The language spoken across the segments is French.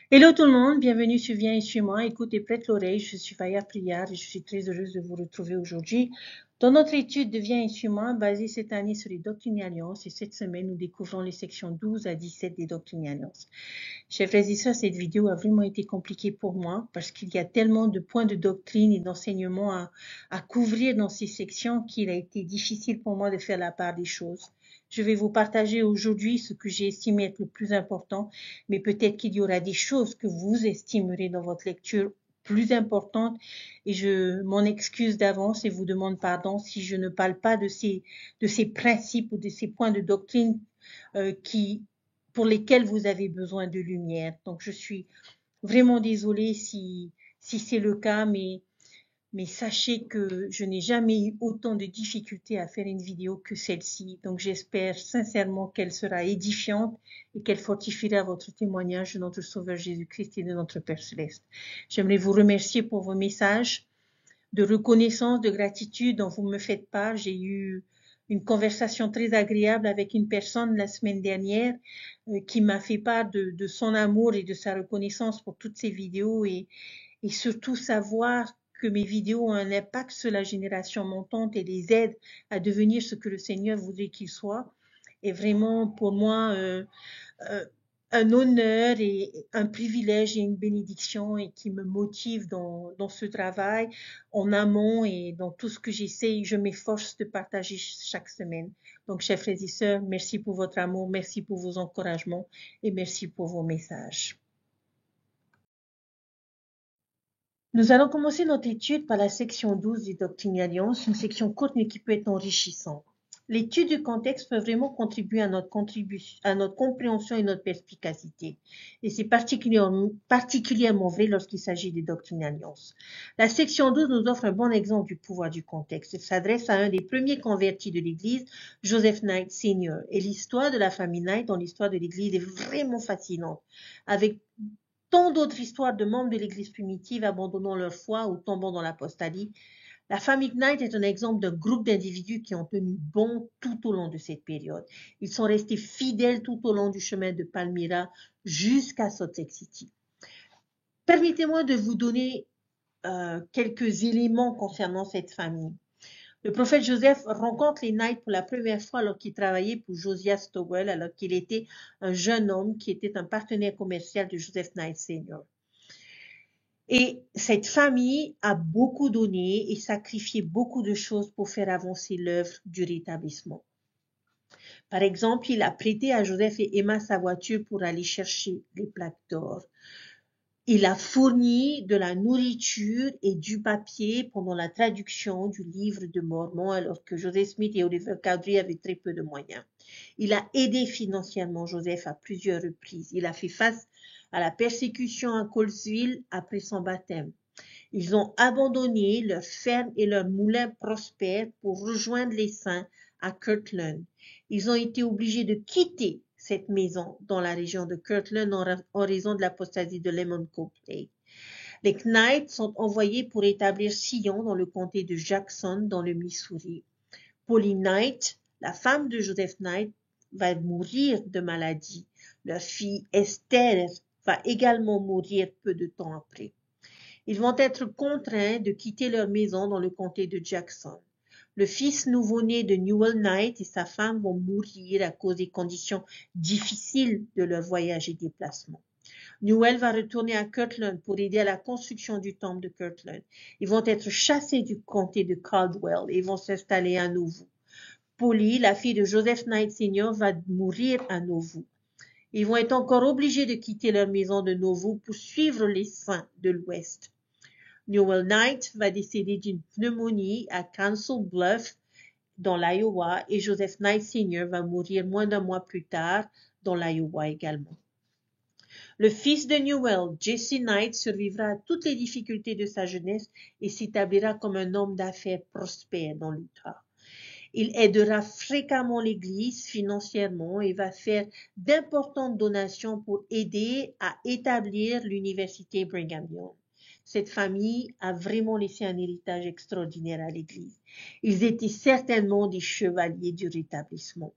Hello tout le monde, bienvenue sur Viens et suis-moi. Écoute et prête l'oreille, je suis Faya Priard et je suis très heureuse de vous retrouver aujourd'hui dans notre étude de Viens et suis-moi basée cette année sur les Doctrines et Alliances et cette semaine nous découvrons les sections 12 à 17 des Doctrines et Alliances. Chers frères et sœurs, cette vidéo a vraiment été compliquée pour moi parce qu'il y a tellement de points de doctrine et d'enseignement à couvrir dans ces sections qu'il a été difficile pour moi de faire la part des choses. Je vais vous partager aujourd'hui ce que j'ai estimé être le plus important, mais peut-être qu'il y aura des choses que vous estimerez dans votre lecture plus importantes et je m'en excuse d'avance et vous demande pardon si je ne parle pas de ces principes ou de ces points de doctrine pour lesquels vous avez besoin de lumière. Donc je suis vraiment désolée si c'est le cas, mais sachez que je n'ai jamais eu autant de difficultés à faire une vidéo que celle-ci. Donc j'espère sincèrement qu'elle sera édifiante et qu'elle fortifiera votre témoignage de notre Sauveur Jésus-Christ et de notre Père Céleste. J'aimerais vous remercier pour vos messages de reconnaissance, de gratitude dont vous me faites part. J'ai eu une conversation très agréable avec une personne la semaine dernière qui m'a fait part de son amour et de sa reconnaissance pour toutes ces vidéos et surtout savoir que mes vidéos ont un impact sur la génération montante et les aident à devenir ce que le Seigneur voudrait qu'ils soient. Et vraiment, pour moi, euh, un honneur et un privilège et une bénédiction et qui me motive dans ce travail en amont et dans tout ce que j'essaie, je m'efforce de partager chaque semaine. Donc, chers frères et sœurs, merci pour votre amour, merci pour vos encouragements et merci pour vos messages. Nous allons commencer notre étude par la section 12 du Doctrine et Alliance, une section courte mais qui peut être enrichissante. L'étude du contexte peut vraiment contribuer à notre compréhension et notre perspicacité. Et c'est particulièrement vrai lorsqu'il s'agit des doctrines et alliances. La section 12 nous offre un bon exemple du pouvoir du contexte. Elle s'adresse à un des premiers convertis de l'Église, Joseph Knight Sr. Et l'histoire de la famille Knight dans l'histoire de l'Église est vraiment fascinante, avec tant d'autres histoires de membres de l'Église primitive abandonnant leur foi ou tombant dans l'apostasie. La famille Knight est un exemple d'un groupe d'individus qui ont tenu bon tout au long de cette période. Ils sont restés fidèles tout au long du chemin de Palmyra jusqu'à Salt Lake City. Permettez-moi de vous donner quelques éléments concernant cette famille. Le prophète Joseph rencontre les Knights pour la première fois alors qu'il travaillait pour Josiah Stowell, alors qu'il était un jeune homme qui était un partenaire commercial de Joseph Knight Sr. Et cette famille a beaucoup donné et sacrifié beaucoup de choses pour faire avancer l'œuvre du rétablissement. Par exemple, il a prêté à Joseph et Emma sa voiture pour aller chercher les plaques d'or. Il a fourni de la nourriture et du papier pendant la traduction du livre de Mormon alors que Joseph Smith et Oliver Cowdery avaient très peu de moyens. Il a aidé financièrement Joseph à plusieurs reprises. Il a fait face à la persécution à Colesville après son baptême. Ils ont abandonné leur ferme et leur moulin prospère pour rejoindre les saints à Kirtland. Ils ont été obligés de quitter cette maison dans la région de Kirtland en raison de l'apostasie de Lemon Copley. Les Knights sont envoyés pour établir Sion dans le comté de Jackson dans le Missouri. Polly Knight, la femme de Joseph Knight, va mourir de maladie. Leur fille Esther va également mourir peu de temps après. Ils vont être contraints de quitter leur maison dans le comté de Jackson. Le fils nouveau-né de Newell Knight et sa femme vont mourir à cause des conditions difficiles de leur voyage et déplacement. Newell va retourner à Kirtland pour aider à la construction du temple de Kirtland. Ils vont être chassés du comté de Caldwell et vont s'installer à Nauvoo. Polly, la fille de Joseph Knight Sr., va mourir à Nauvoo. Ils vont être encore obligés de quitter leur maison de Nauvoo pour suivre les saints de l'Ouest. Newell Knight va décéder d'une pneumonie à Council Bluff dans l'Iowa et Joseph Knight Sr. va mourir moins d'un mois plus tard dans l'Iowa également. Le fils de Newell, Jesse Knight, survivra à toutes les difficultés de sa jeunesse et s'établira comme un homme d'affaires prospère dans l'Utah. Il aidera fréquemment l'Église financièrement et va faire d'importantes donations pour aider à établir l'université Brigham Young. Cette famille a vraiment laissé un héritage extraordinaire à l'Église. Ils étaient certainement des chevaliers du rétablissement.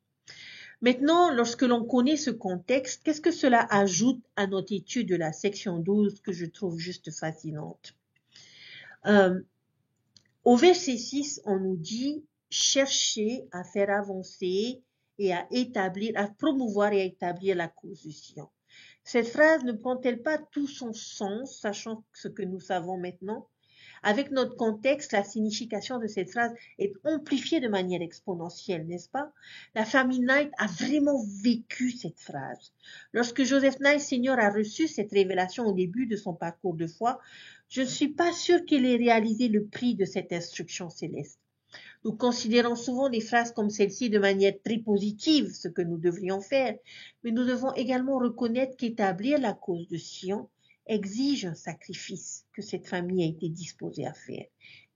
Maintenant, lorsque l'on connaît ce contexte, qu'est-ce que cela ajoute à notre étude de la section 12 que je trouve juste fascinante? Au verset 6, on nous dit « Cherchez à faire avancer et à promouvoir et à établir la cause de Sion ». Cette phrase ne prend-elle pas tout son sens, sachant ce que nous savons maintenant? Avec notre contexte, la signification de cette phrase est amplifiée de manière exponentielle, n'est-ce pas? La famille Knight a vraiment vécu cette phrase. Lorsque Joseph Knight Senior a reçu cette révélation au début de son parcours de foi, je ne suis pas sûre qu'il ait réalisé le prix de cette instruction céleste. Nous considérons souvent les phrases comme celle-ci de manière très positive, ce que nous devrions faire, mais nous devons également reconnaître qu'établir la cause de Sion exige un sacrifice que cette famille a été disposée à faire.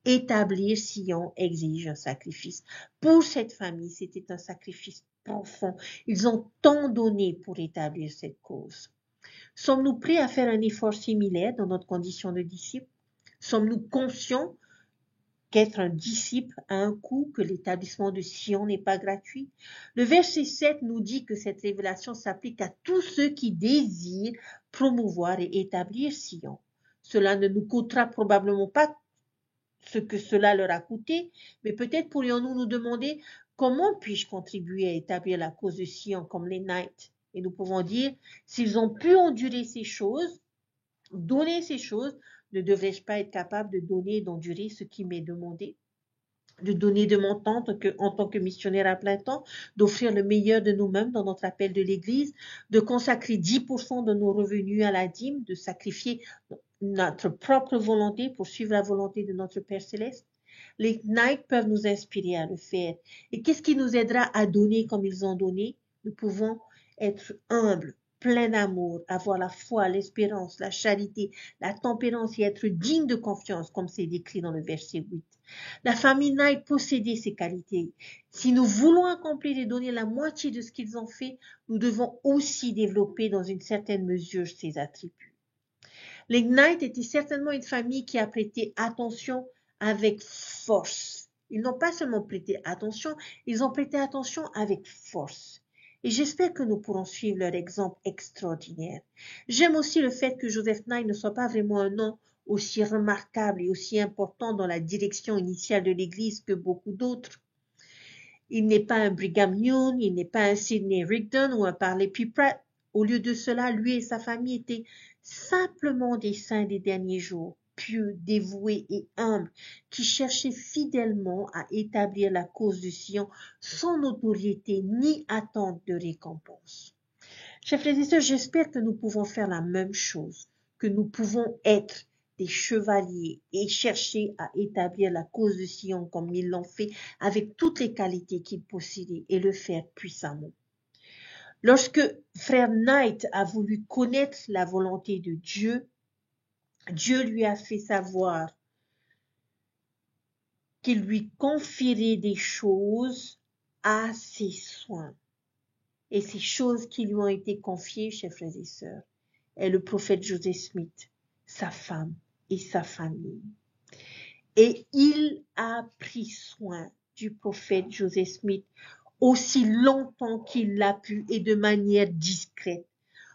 Établir Sion exige un sacrifice. Pour cette famille, c'était un sacrifice profond. Ils ont tant donné pour établir cette cause. Sommes-nous prêts à faire un effort similaire dans notre condition de disciple? Sommes-nous conscients qu'être un disciple a un coût, que l'établissement de Sion n'est pas gratuit? Le verset 7 nous dit que cette révélation s'applique à tous ceux qui désirent promouvoir et établir Sion. Cela ne nous coûtera probablement pas ce que cela leur a coûté, mais peut-être pourrions-nous nous demander comment puis-je contribuer à établir la cause de Sion comme les Knights? Et nous pouvons dire, s'ils ont pu endurer ces choses, donner ces choses, ne devrais-je pas être capable de donner et d'endurer ce qui m'est demandé? De donner de mon temps en tant que missionnaire à plein temps, d'offrir le meilleur de nous-mêmes dans notre appel de l'Église, de consacrer 10% de nos revenus à la dîme, de sacrifier notre propre volonté pour suivre la volonté de notre Père Céleste. Les Knights peuvent nous inspirer à le faire. Et qu'est-ce qui nous aidera à donner comme ils ont donné? Nous pouvons être humbles, pleins d'amour, avoir la foi, l'espérance, la charité, la tempérance et être dignes de confiance, comme c'est décrit dans le verset 8. La famille Knight possédait ces qualités. Si nous voulons accomplir et donner la moitié de ce qu'ils ont fait, nous devons aussi développer dans une certaine mesure ces attributs. Les Knight étaient certainement une famille qui a prêté attention avec force. Ils n'ont pas seulement prêté attention, ils ont prêté attention avec force. Et j'espère que nous pourrons suivre leur exemple extraordinaire. J'aime aussi le fait que Joseph Knight ne soit pas vraiment un nom aussi remarquable et aussi important dans la direction initiale de l'Église que beaucoup d'autres. Il n'est pas un Brigham Young, il n'est pas un Sidney Rigdon ou un Parley P. Pratt. Au lieu de cela, lui et sa famille étaient simplement des saints des derniers jours, pieux, dévoués et humbles, qui cherchaient fidèlement à établir la cause de Sion sans notoriété ni attente de récompense. Chers frères et sœurs, j'espère que nous pouvons faire la même chose, que nous pouvons être des chevaliers et chercher à établir la cause de Sion comme ils l'ont fait avec toutes les qualités qu'ils possédaient et le faire puissamment. Lorsque frère Knight a voulu connaître la volonté de Dieu, Dieu lui a fait savoir qu'il lui confierait des choses à ses soins. Et ces choses qui lui ont été confiées, chers frères et sœurs, est le prophète Joseph Smith, sa femme et sa famille. Et il a pris soin du prophète Joseph Smith aussi longtemps qu'il l'a pu et de manière discrète.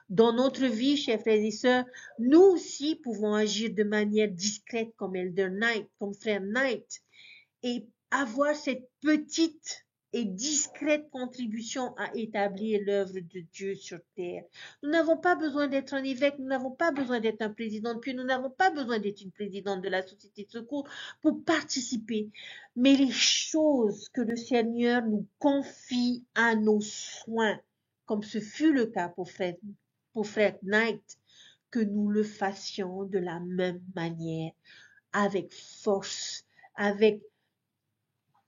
Dans notre vie, chers frères et sœurs, nous aussi pouvons agir de manière discrète comme Elder Knight, comme frère Knight, et avoir cette petite et discrète contribution à établir l'œuvre de Dieu sur terre. Nous n'avons pas besoin d'être un évêque, nous n'avons pas besoin d'être un président, puis nous n'avons pas besoin d'être une présidente de la société de secours pour participer. Mais les choses que le Seigneur nous confie à nos soins, comme ce fut le cas pour frère Knight, que nous le fassions de la même manière, avec force, avec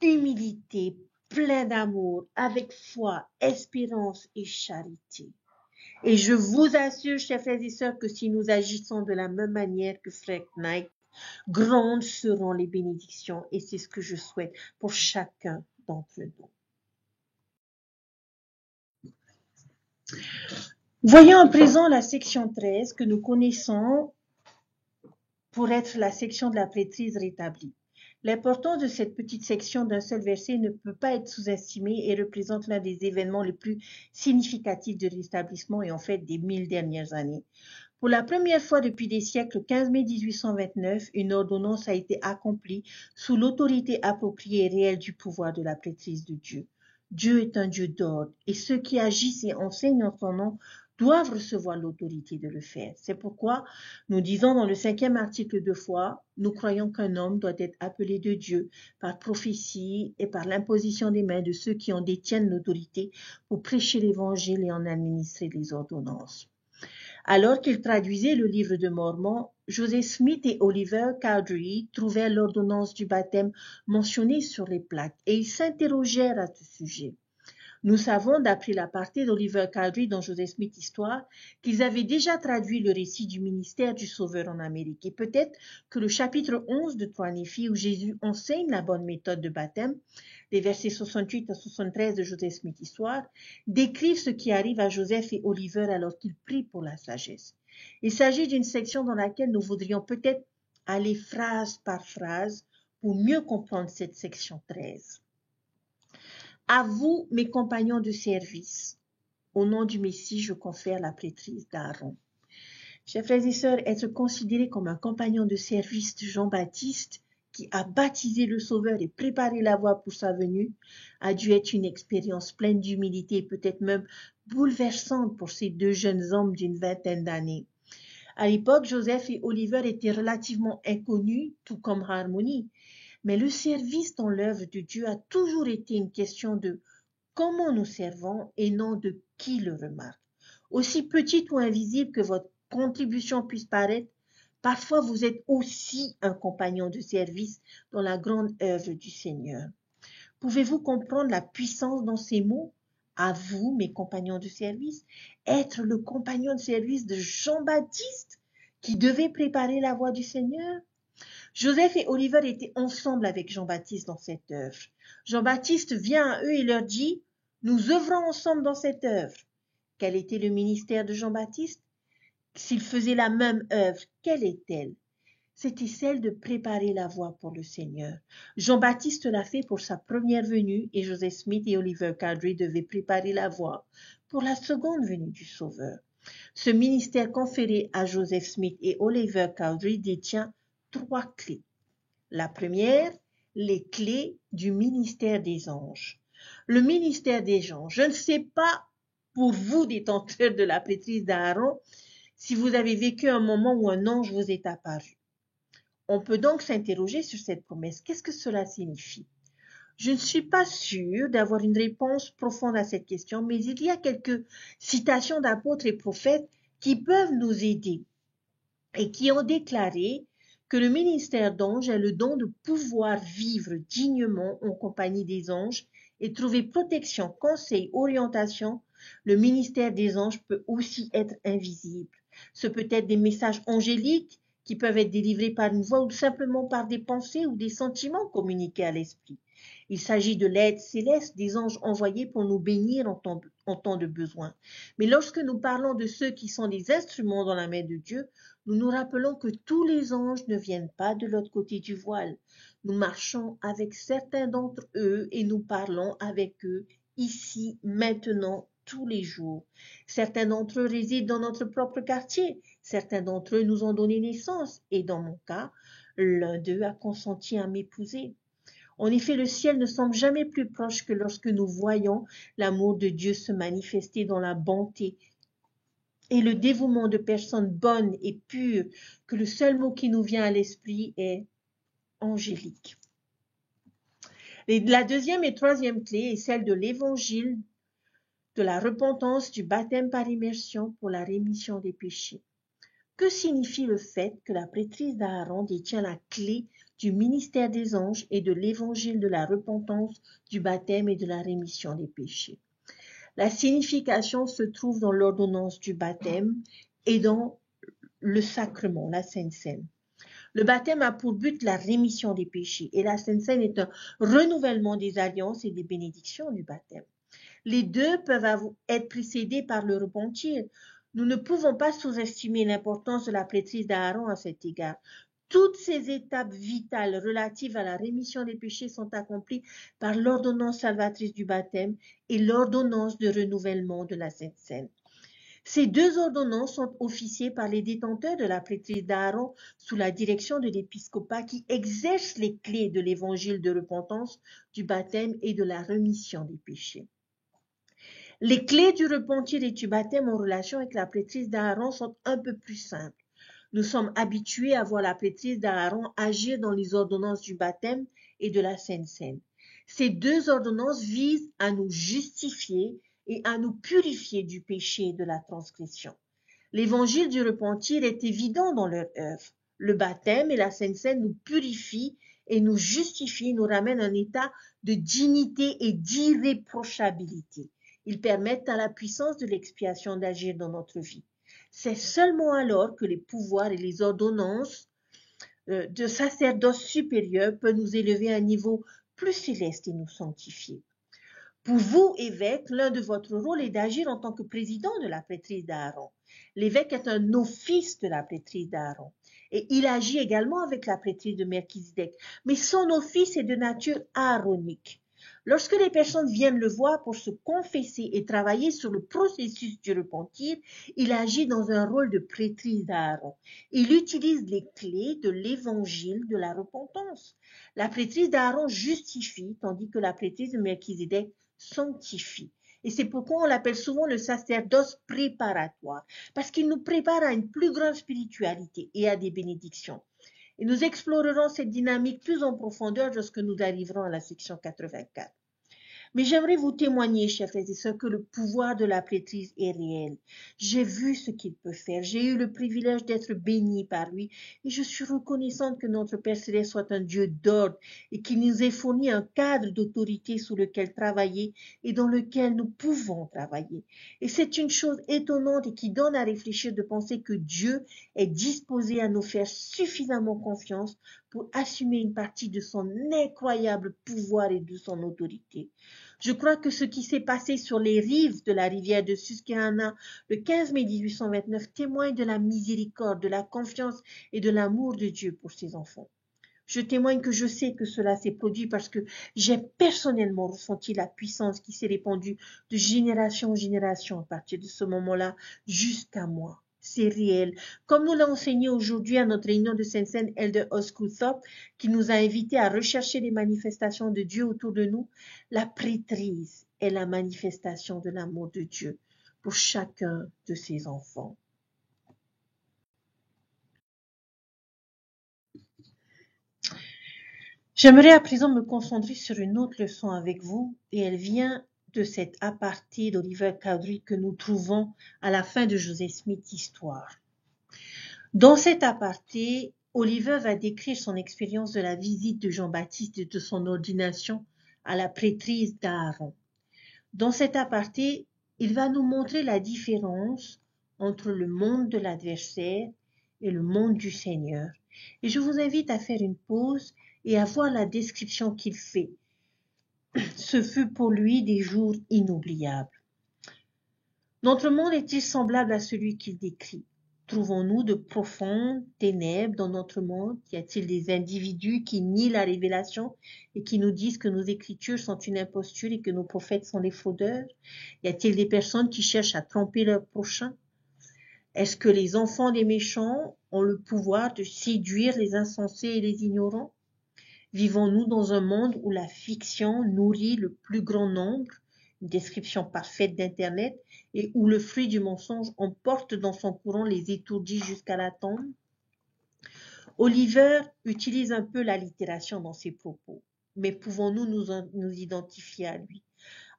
humilité, plein d'amour, avec foi, espérance et charité. Et je vous assure, chers frères et sœurs, que si nous agissons de la même manière que frère Knight, grandes seront les bénédictions et c'est ce que je souhaite pour chacun d'entre nous. Voyons à présent la section 13 que nous connaissons pour être la section de la prêtrise rétablie. L'importance de cette petite section d'un seul verset ne peut pas être sous-estimée et représente l'un des événements les plus significatifs de l'établissement et en fait des 1000 dernières années. Pour la première fois depuis des siècles, le 15 mai 1829, une ordonnance a été accomplie sous l'autorité appropriée et réelle du pouvoir de la prêtrise de Dieu. Dieu est un Dieu d'ordre et ceux qui agissent et enseignent en son nom doivent recevoir l'autorité de le faire. C'est pourquoi nous disons dans le 5e article de foi, nous croyons qu'un homme doit être appelé de Dieu par prophétie et par l'imposition des mains de ceux qui en détiennent l'autorité pour prêcher l'évangile et en administrer les ordonnances. Alors qu'ils traduisaient le livre de Mormon, Joseph Smith et Oliver Cowdery trouvèrent l'ordonnance du baptême mentionnée sur les plaques et ils s'interrogèrent à ce sujet. Nous savons, d'après la partie d'Oliver Cowdery dans Joseph Smith Histoire, qu'ils avaient déjà traduit le récit du ministère du Sauveur en Amérique. Et peut-être que le chapitre 11 de 3 Néphi, où Jésus enseigne la bonne méthode de baptême, les versets 68 à 73 de Joseph Smith Histoire, décrivent ce qui arrive à Joseph et Oliver alors qu'ils prient pour la sagesse. Il s'agit d'une section dans laquelle nous voudrions peut-être aller phrase par phrase pour mieux comprendre cette section 13. À vous, mes compagnons de service, au nom du Messie, je confère la prêtrise d'Aaron. Chers frères et sœurs, être considéré comme un compagnon de service de Jean-Baptiste, qui a baptisé le Sauveur et préparé la voie pour sa venue, a dû être une expérience pleine d'humilité et peut-être même bouleversante pour ces deux jeunes hommes d'une vingtaine d'années. À l'époque, Joseph et Oliver étaient relativement inconnus, tout comme Harmony. Mais le service dans l'œuvre de Dieu a toujours été une question de comment nous servons et non de qui le remarque. Aussi petite ou invisible que votre contribution puisse paraître, parfois vous êtes aussi un compagnon de service dans la grande œuvre du Seigneur. Pouvez-vous comprendre la puissance dans ces mots? À vous, mes compagnons de service, être le compagnon de service de Jean-Baptiste qui devait préparer la voie du Seigneur? Joseph et Oliver étaient ensemble avec Jean-Baptiste dans cette œuvre. Jean-Baptiste vient à eux et leur dit « Nous œuvrons ensemble dans cette œuvre ». Quel était le ministère de Jean-Baptiste? S'il faisait la même œuvre, quelle est-elle? C'était celle de préparer la voie pour le Seigneur. Jean-Baptiste l'a fait pour sa première venue et Joseph Smith et Oliver Cowdery devaient préparer la voie pour la seconde venue du Sauveur. Ce ministère conféré à Joseph Smith et Oliver Cowdery détient 3 clés. La première, les clés du ministère des anges. Le ministère des anges. Je ne sais pas pour vous, détenteurs de la prêtrise d'Aaron, si vous avez vécu un moment où un ange vous est apparu. On peut donc s'interroger sur cette promesse. Qu'est-ce que cela signifie? Je ne suis pas sûre d'avoir une réponse profonde à cette question, mais il y a quelques citations d'apôtres et prophètes qui peuvent nous aider et qui ont déclaré que le ministère d'ange est le don de pouvoir vivre dignement en compagnie des anges et trouver protection, conseil, orientation. Le ministère des anges peut aussi être invisible. Ce peut être des messages angéliques qui peuvent être délivrés par une voix ou simplement par des pensées ou des sentiments communiqués à l'esprit. Il s'agit de l'aide céleste des anges envoyés pour nous bénir en temps de besoin. Mais lorsque nous parlons de ceux qui sont des instruments dans la main de Dieu, nous nous rappelons que tous les anges ne viennent pas de l'autre côté du voile. Nous marchons avec certains d'entre eux et nous parlons avec eux ici, maintenant, tous les jours. Certains d'entre eux résident dans notre propre quartier. Certains d'entre eux nous ont donné naissance. Et dans mon cas, l'un d'eux a consenti à m'épouser. En effet, le ciel ne semble jamais plus proche que lorsque nous voyons l'amour de Dieu se manifester dans la bonté et le dévouement de personnes bonnes et pures, que le seul mot qui nous vient à l'esprit est angélique. La deuxième et troisième clé est celle de l'évangile, de la repentance, du baptême par immersion pour la rémission des péchés. Que signifie le fait que la prêtrise d'Aaron détient la clé du ministère des anges et de l'évangile de la repentance, du baptême et de la rémission des péchés? La signification se trouve dans l'ordonnance du baptême et dans le sacrement, la Sainte Seine. Le baptême a pour but la rémission des péchés et la Sainte Seine est un renouvellement des alliances et des bénédictions du baptême. Les deux peuvent être précédés par le repentir. Nous ne pouvons pas sous-estimer l'importance de la prêtrise d'Aaron à cet égard. Toutes ces étapes vitales relatives à la rémission des péchés sont accomplies par l'ordonnance salvatrice du baptême et l'ordonnance de renouvellement de la Sainte Seine. Ces deux ordonnances sont officiées par les détenteurs de la prêtrise d'Aaron sous la direction de l'épiscopat qui exerce les clés de l'évangile de repentance, du baptême et de la rémission des péchés. Les clés du repentir et du baptême en relation avec la prêtrise d'Aaron sont un peu plus simples. Nous sommes habitués à voir la prêtrise d'Aaron agir dans les ordonnances du baptême et de la Sainte Seine. Ces deux ordonnances visent à nous justifier et à nous purifier du péché et de la transgression. L'évangile du repentir est évident dans leur œuvre. Le baptême et la Sainte Seine nous purifient et nous justifient, nous ramènent à un état de dignité et d'irréprochabilité. Ils permettent à la puissance de l'expiation d'agir dans notre vie. C'est seulement alors que les pouvoirs et les ordonnances de sacerdoce supérieur peuvent nous élever à un niveau plus céleste et nous sanctifier. Pour vous, évêque, l'un de votre rôle est d'agir en tant que président de la prêtrise d'Aaron. L'évêque est un office de la prêtrise d'Aaron et il agit également avec la prêtrise de Melchisédek, mais son office est de nature aaronique. Lorsque les personnes viennent le voir pour se confesser et travailler sur le processus du repentir, il agit dans un rôle de prêtrise d'Aaron. Il utilise les clés de l'évangile de la repentance. La prêtrise d'Aaron justifie, tandis que la prêtrise de Melchisédek sanctifie. Et c'est pourquoi on l'appelle souvent le sacerdoce préparatoire, parce qu'il nous prépare à une plus grande spiritualité et à des bénédictions. Et nous explorerons cette dynamique plus en profondeur lorsque nous arriverons à la section 84. Mais j'aimerais vous témoigner, chers frères et sœurs, que le pouvoir de la prêtrise est réel. J'ai vu ce qu'il peut faire. J'ai eu le privilège d'être béni par lui. Et je suis reconnaissante que notre Père Céleste soit un Dieu d'ordre et qu'il nous ait fourni un cadre d'autorité sous lequel travailler et dans lequel nous pouvons travailler. Et c'est une chose étonnante et qui donne à réfléchir de penser que Dieu est disposé à nous faire suffisamment confiance pour assumer une partie de son incroyable pouvoir et de son autorité. Je crois que ce qui s'est passé sur les rives de la rivière de Susquehanna le 15 mai 1829 témoigne de la miséricorde, de la confiance et de l'amour de Dieu pour ses enfants. Je témoigne que je sais que cela s'est produit parce que j'ai personnellement ressenti la puissance qui s'est répandue de génération en génération à partir de ce moment-là jusqu'à moi. C'est réel. Comme nous l'a enseigné aujourd'hui à notre réunion de Sainte-Seine, Elder Osculthorpe, qui nous a invités à rechercher les manifestations de Dieu autour de nous, la prêtrise est la manifestation de l'amour de Dieu pour chacun de ses enfants. J'aimerais à présent me concentrer sur une autre leçon avec vous et elle vient de cet aparté d'Oliver Cowdery que nous trouvons à la fin de Joseph Smith Histoire. Dans cet aparté, Oliver va décrire son expérience de la visite de Jean-Baptiste et de son ordination à la prêtrise d'Aaron. Dans cet aparté, il va nous montrer la différence entre le monde de l'adversaire et le monde du Seigneur. Et je vous invite à faire une pause et à voir la description qu'il fait. Ce fut pour lui des jours inoubliables. Notre monde est-il semblable à celui qu'il décrit? Trouvons-nous de profondes ténèbres dans notre monde? Y a-t-il des individus qui nient la révélation et qui nous disent que nos écritures sont une imposture et que nos prophètes sont des fraudeurs? Y a-t-il des personnes qui cherchent à tromper leur prochain? Est-ce que les enfants des méchants ont le pouvoir de séduire les insensés et les ignorants? Vivons-nous dans un monde où la fiction nourrit le plus grand nombre, une description parfaite d'Internet, et où le fruit du mensonge emporte dans son courant les étourdis jusqu'à la tombe? Oliver utilise un peu l'allitération dans ses propos, mais pouvons-nous nous identifier à lui?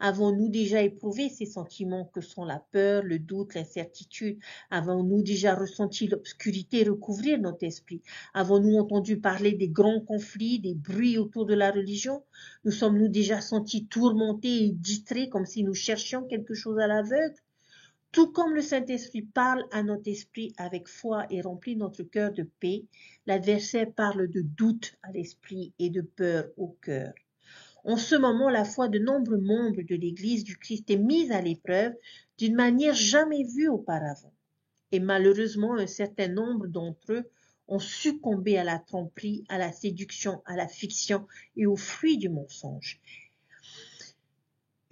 Avons-nous déjà éprouvé ces sentiments que sont la peur, le doute, l'incertitude? Avons-nous déjà ressenti l'obscurité recouvrir notre esprit? Avons-nous entendu parler des grands conflits, des bruits autour de la religion? Nous sommes-nous déjà sentis tourmentés et distraits comme si nous cherchions quelque chose à l'aveugle? Tout comme le Saint-Esprit parle à notre esprit avec foi et remplit notre cœur de paix, l'adversaire parle de doute à l'esprit et de peur au cœur. En ce moment, la foi de nombreux membres de l'Église du Christ est mise à l'épreuve d'une manière jamais vue auparavant. Et malheureusement, un certain nombre d'entre eux ont succombé à la tromperie, à la séduction, à la fiction et aux fruits du mensonge.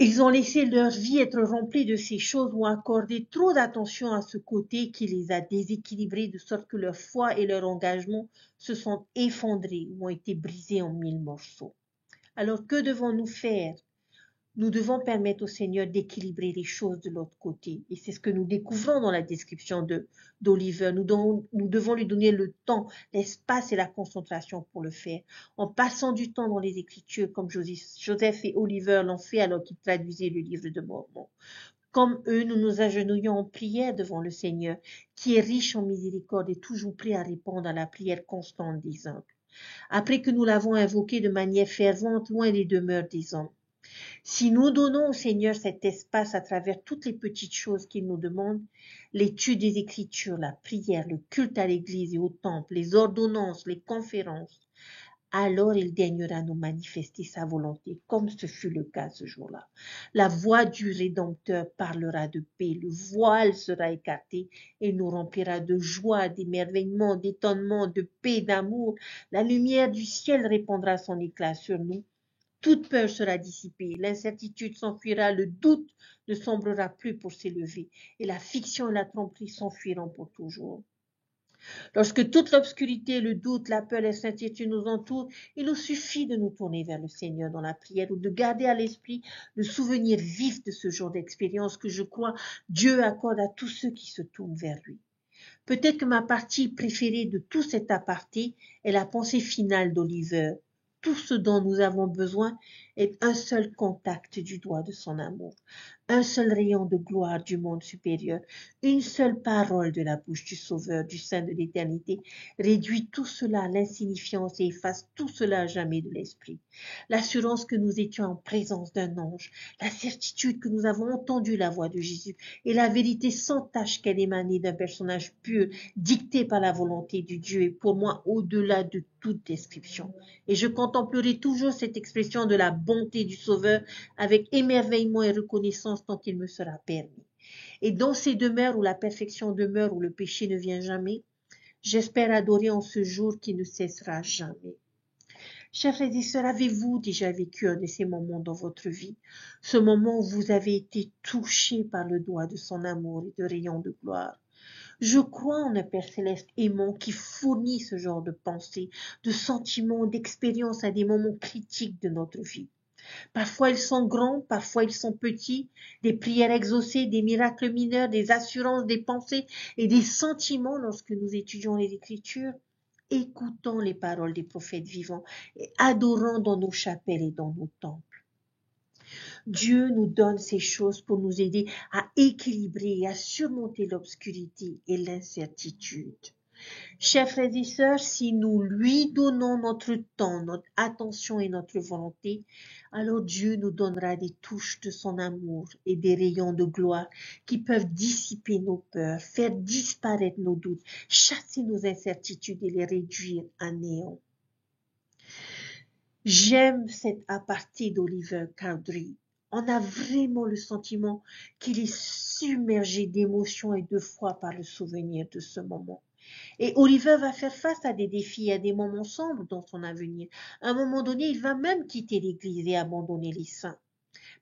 Ils ont laissé leur vie être remplie de ces choses ou accordé trop d'attention à ce côté qui les a déséquilibrés de sorte que leur foi et leur engagement se sont effondrés ou ont été brisés en 1000 morceaux. Alors que devons-nous faire? Nous devons permettre au Seigneur d'équilibrer les choses de l'autre côté. Et c'est ce que nous découvrons dans la description d'Oliver. Nous devons lui donner le temps, l'espace et la concentration pour le faire. En passant du temps dans les Écritures, comme Joseph et Oliver l'ont fait alors qu'ils traduisaient le livre de Mormon. Comme eux, nous nous agenouillons en prière devant le Seigneur, qui est riche en miséricorde et toujours prêt à répondre à la prière constante des hommes. Après que nous l'avons invoqué de manière fervente, loin des demeures des hommes. Si nous donnons au Seigneur cet espace à travers toutes les petites choses qu'il nous demande, l'étude des Écritures, la prière, le culte à l'église et au temple, les ordonnances, les conférences, alors il daignera nous manifester sa volonté, comme ce fut le cas ce jour-là. La voix du Rédempteur parlera de paix, le voile sera écarté et nous remplira de joie, d'émerveillement, d'étonnement, de paix, d'amour. La lumière du ciel répandra son éclat sur nous. Toute peur sera dissipée, l'incertitude s'enfuira, le doute ne sombrera plus pour s'élever, et la fiction et la tromperie s'enfuiront pour toujours. Lorsque toute l'obscurité, le doute, la peur, l'incertitude nous entourent, il nous suffit de nous tourner vers le Seigneur dans la prière ou de garder à l'esprit le souvenir vif de ce genre d'expérience que je crois Dieu accorde à tous ceux qui se tournent vers lui. Peut-être que ma partie préférée de tout cet aparté est la pensée finale d'Oliver. Tout ce dont nous avons besoin est un seul contact du doigt de son amour, un seul rayon de gloire du monde supérieur, une seule parole de la bouche du Sauveur du sein de l'éternité réduit tout cela à l'insignifiance et efface tout cela à jamais de l'esprit. L'assurance que nous étions en présence d'un ange, la certitude que nous avons entendu la voix de Jésus et la vérité sans tache qu'elle émanait d'un personnage pur, dicté par la volonté du Dieu est pour moi au-delà de toute description. Et je contemplerai toujours cette expression de la bonté du Sauveur avec émerveillement et reconnaissance tant qu'il me sera permis. Et dans ces demeures où la perfection demeure, où le péché ne vient jamais, j'espère adorer en ce jour qui ne cessera jamais. Chers frères et sœurs, avez-vous déjà vécu un de ces moments dans votre vie? Ce moment où vous avez été touché par le doigt de son amour et de rayons de gloire. Je crois en un Père céleste aimant qui fournit ce genre de pensées, de sentiments, d'expériences à des moments critiques de notre vie. Parfois ils sont grands, parfois ils sont petits, des prières exaucées, des miracles mineurs, des assurances, des pensées et des sentiments lorsque nous étudions les Écritures, écoutons les paroles des prophètes vivants et adorant dans nos chapelles et dans nos temples. Dieu nous donne ces choses pour nous aider à équilibrer et à surmonter l'obscurité et l'incertitude. Chers frères et sœurs, si nous lui donnons notre temps, notre attention et notre volonté, alors Dieu nous donnera des touches de son amour et des rayons de gloire qui peuvent dissiper nos peurs, faire disparaître nos doutes, chasser nos incertitudes et les réduire à néant. J'aime cet aparté d'Oliver Cowdery. On a vraiment le sentiment qu'il est submergé d'émotions et de foi par le souvenir de ce moment. Et Oliver va faire face à des défis, à des moments sombres dans son avenir. À un moment donné, il va même quitter l'Église et abandonner les saints.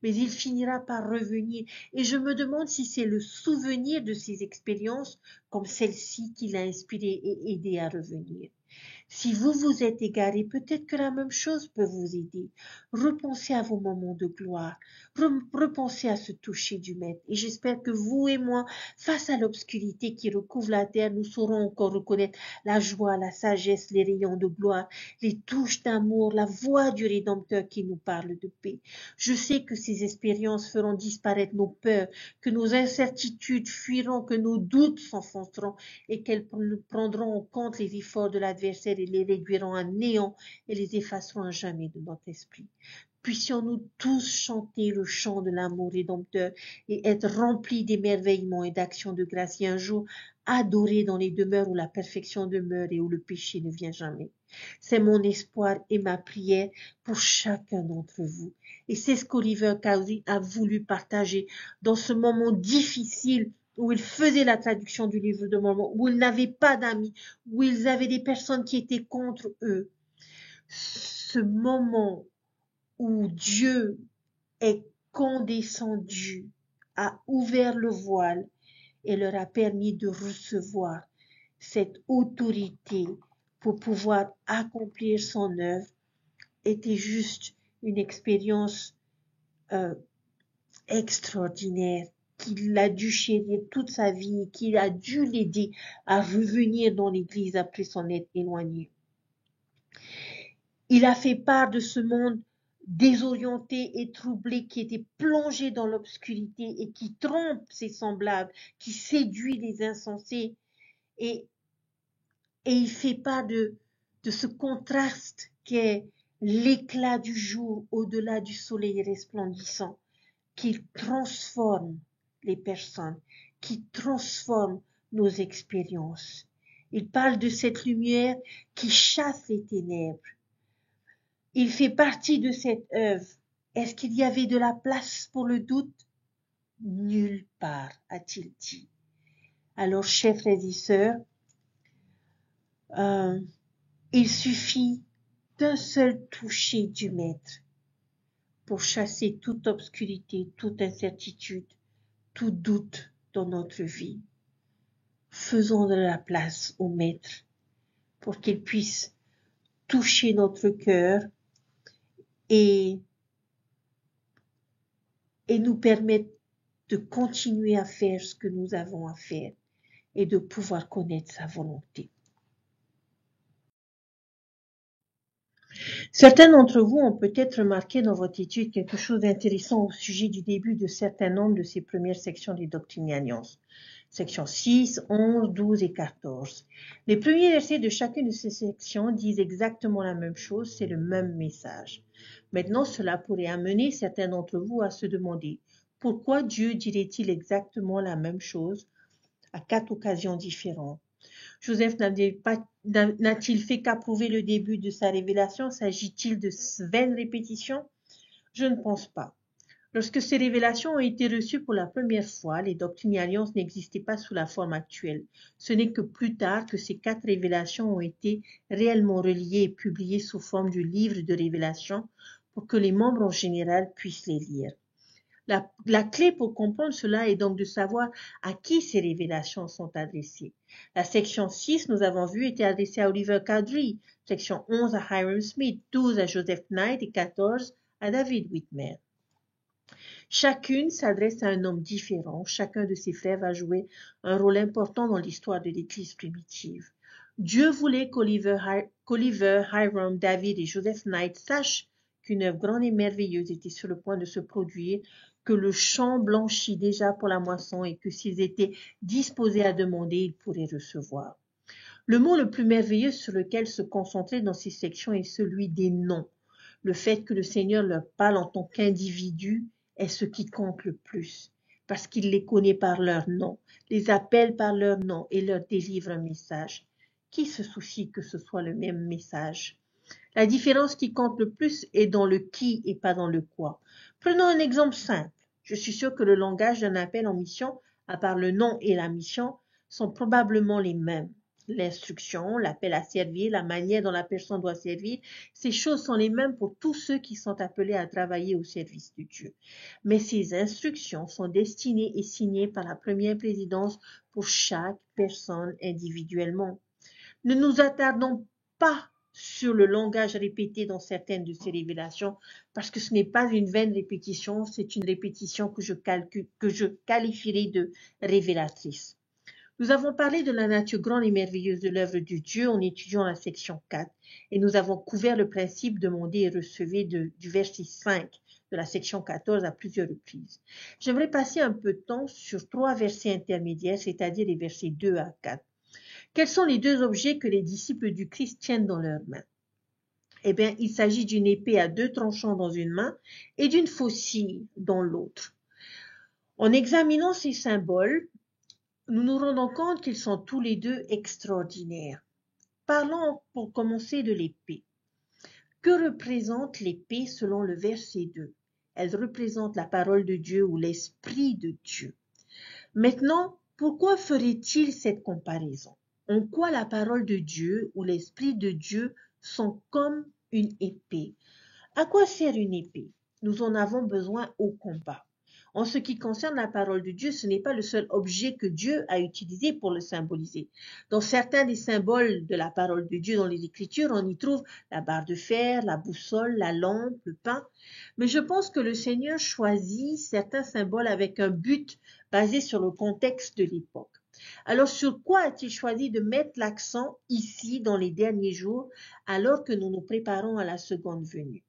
Mais il finira par revenir. Et je me demande si c'est le souvenir de ces expériences comme celle-ci qui l'a inspiré et aidé à revenir. Si vous vous êtes égaré, peut-être que la même chose peut vous aider. Repensez à vos moments de gloire. Repensez à ce toucher du Maître. Et j'espère que vous et moi, face à l'obscurité qui recouvre la terre, nous saurons encore reconnaître la joie, la sagesse, les rayons de gloire, les touches d'amour, la voix du Rédempteur qui nous parle de paix. Je sais que ces expériences feront disparaître nos peurs, que nos incertitudes fuiront, que nos doutes s'enfonceront et qu'elles prendront en compte les efforts de l'adversaire et les réduiront à néant et les effaceront à jamais de notre esprit. Puissions-nous tous chanter le chant de l'amour rédempteur et être remplis d'émerveillement et d'actions de grâce et un jour adorer dans les demeures où la perfection demeure et où le péché ne vient jamais. C'est mon espoir et ma prière pour chacun d'entre vous. Et c'est ce qu'Oliver Cowdery a voulu partager dans ce moment difficile où ils faisaient la traduction du livre de Mormon, où ils n'avaient pas d'amis, où ils avaient des personnes qui étaient contre eux. Ce moment où Dieu est condescendu, a ouvert le voile et leur a permis de recevoir cette autorité pour pouvoir accomplir son œuvre, était juste une expérience extraordinaire qu'il a dû chérir toute sa vie, qu'il a dû l'aider à revenir dans l'Église après s'en être éloigné. Il a fait part de ce monde désorienté et troublé qui était plongé dans l'obscurité et qui trompe ses semblables, qui séduit les insensés. Et il fait part de ce contraste qu'est l'éclat du jour au-delà du soleil resplendissant, qui transforme les personnes, qui transforme nos expériences. Il parle de cette lumière qui chasse les ténèbres. Il fait partie de cette œuvre. Est-ce qu'il y avait de la place pour le doute? Nulle part, a-t-il dit. Alors, chers frères et sœurs, il suffit d'un seul toucher du Maître pour chasser toute obscurité, toute incertitude, tout doute dans notre vie. Faisons de la place au Maître pour qu'il puisse toucher notre cœur et nous permettre de continuer à faire ce que nous avons à faire et de pouvoir connaître sa volonté. Certains d'entre vous ont peut-être remarqué dans votre étude quelque chose d'intéressant au sujet du début de certains nombres de ces premières sections des Doctrines et Alliances. Sections 6, 11, 12 et 14. Les premiers versets de chacune de ces sections disent exactement la même chose, c'est le même message. Maintenant, cela pourrait amener certains d'entre vous à se demander pourquoi Dieu dirait-il exactement la même chose à 4 occasions différentes? Joseph n'a-t-il fait qu'approuver le début de sa révélation? S'agit-il de vaines répétitions? Je ne pense pas. Lorsque ces révélations ont été reçues pour la première fois, les Doctrines et Alliances n'existaient pas sous la forme actuelle. Ce n'est que plus tard que ces 4 révélations ont été réellement reliées et publiées sous forme du livre de révélation pour que les membres en général puissent les lire. La clé pour comprendre cela est donc de savoir à qui ces révélations sont adressées. La section 6, nous avons vu, était adressée à Oliver Cowdery, section 11 à Hyrum Smith, 12 à Joseph Knight et 14 à David Whitmer. Chacune s'adresse à un homme différent. Chacun de ses frères va jouer un rôle important dans l'histoire de l'Église primitive. Dieu voulait qu'Oliver, Hyrum, David et Joseph Knight sachent qu'une œuvre grande et merveilleuse était sur le point de se produire, que le champ blanchit déjà pour la moisson et que s'ils étaient disposés à demander, ils pourraient recevoir. Le mot le plus merveilleux sur lequel se concentrer dans ces sections est celui des noms. Le fait que le Seigneur leur parle en tant qu'individu est ce qui compte le plus, parce qu'il les connaît par leur nom, les appelle par leur nom et leur délivre un message. Qui se soucie que ce soit le même message? La différence qui compte le plus est dans le qui et pas dans le quoi. Prenons un exemple simple. Je suis sûr que le langage d'un appel en mission, à part le nom et la mission, sont probablement les mêmes. L'instruction, l'appel à servir, la manière dont la personne doit servir, ces choses sont les mêmes pour tous ceux qui sont appelés à travailler au service de Dieu. Mais ces instructions sont destinées et signées par la première présidence pour chaque personne individuellement. Ne nous attardons pas sur le langage répété dans certaines de ces révélations, parce que ce n'est pas une vaine répétition, c'est une répétition que je qualifierais de révélatrice. Nous avons parlé de la nature grande et merveilleuse de l'œuvre de Dieu en étudiant la section 4, et nous avons couvert le principe demandez et recevez du verset 5 de la section 14 à plusieurs reprises. J'aimerais passer un peu de temps sur 3 versets intermédiaires, c'est-à-dire les versets 2 à 4. Quels sont les 2 objets que les disciples du Christ tiennent dans leurs mains? Eh bien, il s'agit d'une épée à 2 tranchants dans une main et d'une faucille dans l'autre. En examinant ces symboles, nous nous rendons compte qu'ils sont tous les 2 extraordinaires. Parlons pour commencer de l'épée. Que représente l'épée selon le verset 2? Elle représente la parole de Dieu ou l'Esprit de Dieu. Maintenant, Pourquoi ferait-il cette comparaison? En quoi la parole de Dieu ou l'Esprit de Dieu sont comme une épée? À quoi sert une épée? Nous en avons besoin au combat. En ce qui concerne la parole de Dieu, ce n'est pas le seul objet que Dieu a utilisé pour le symboliser. Dans certains des symboles de la parole de Dieu dans les Écritures, on y trouve la barre de fer, la boussole, la lampe, le pain. Mais je pense que le Seigneur choisit certains symboles avec un but basé sur le contexte de l'époque. Alors, sur quoi a-t-il choisi de mettre l'accent ici dans les derniers jours, alors que nous nous préparons à la seconde venue?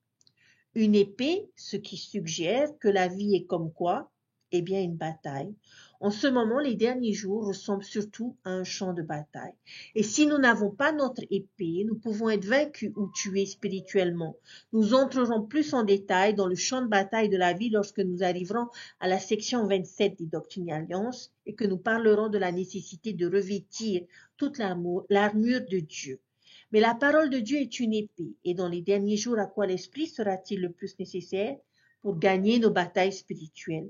Une épée, ce qui suggère que la vie est comme quoi? Eh bien, une bataille. En ce moment, les derniers jours ressemblent surtout à un champ de bataille. Et si nous n'avons pas notre épée, nous pouvons être vaincus ou tués spirituellement. Nous entrerons plus en détail dans le champ de bataille de la vie lorsque nous arriverons à la section 27 des Doctrines et Alliances et que nous parlerons de la nécessité de revêtir toute l'armure de Dieu. Mais la parole de Dieu est une épée, et dans les derniers jours, à quoi l'Esprit sera-t-il le plus nécessaire pour gagner nos batailles spirituelles?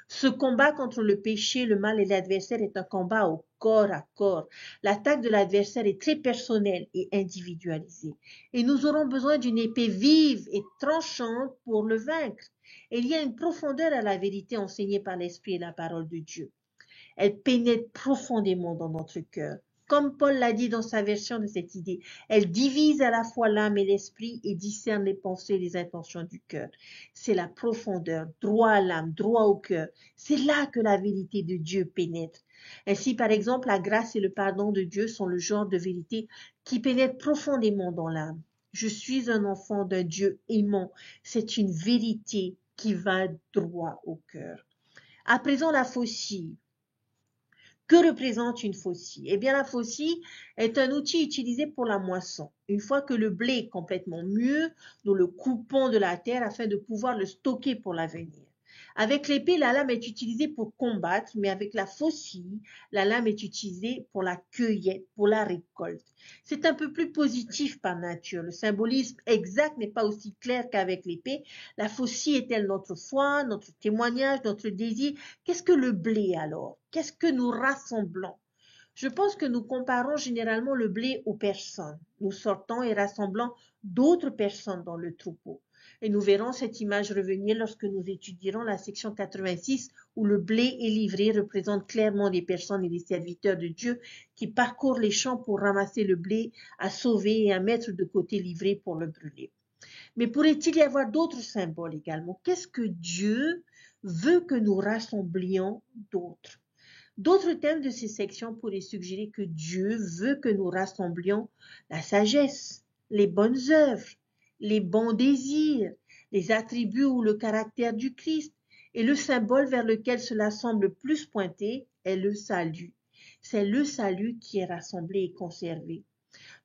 Ce combat contre le péché, le mal et l'adversaire est un combat au corps à corps. L'attaque de l'adversaire est très personnelle et individualisée. Et nous aurons besoin d'une épée vive et tranchante pour le vaincre. Et il y a une profondeur à la vérité enseignée par l'Esprit et la parole de Dieu. Elle pénètre profondément dans notre cœur. Comme Paul l'a dit dans sa version de cette idée, elle divise à la fois l'âme et l'esprit et discerne les pensées et les intentions du cœur. C'est la profondeur, droit à l'âme, droit au cœur. C'est là que la vérité de Dieu pénètre. Ainsi, par exemple, la grâce et le pardon de Dieu sont le genre de vérité qui pénètre profondément dans l'âme. Je suis un enfant d'un Dieu aimant. C'est une vérité qui va droit au cœur. À présent, la faucille. Que représente une faucille? Eh bien, la faucille est un outil utilisé pour la moisson. Une fois que le blé est complètement mûr, nous le coupons de la terre afin de pouvoir le stocker pour l'avenir. Avec l'épée, la lame est utilisée pour combattre, mais avec la faucille, la lame est utilisée pour la cueillette, pour la récolte. C'est un peu plus positif par nature. Le symbolisme exact n'est pas aussi clair qu'avec l'épée. La faucille est-elle notre foi, notre témoignage, notre désir? Qu'est-ce que le blé alors? Qu'est-ce que nous rassemblons? Je pense que nous comparons généralement le blé aux personnes. Nous sortons et rassemblons d'autres personnes dans le troupeau. Et nous verrons cette image revenir lorsque nous étudierons la section 86 où le blé est livré représente clairement des personnes et des serviteurs de Dieu qui parcourent les champs pour ramasser le blé à sauver et à mettre de côté livré pour le brûler. Mais pourrait-il y avoir d'autres symboles également? Qu'est-ce que Dieu veut que nous rassemblions d'autres? D'autres thèmes de ces sections pourraient suggérer que Dieu veut que nous rassemblions la sagesse, les bonnes œuvres, les bons désirs, les attributs ou le caractère du Christ. Et le symbole vers lequel cela semble plus pointer est le salut. C'est le salut qui est rassemblé et conservé.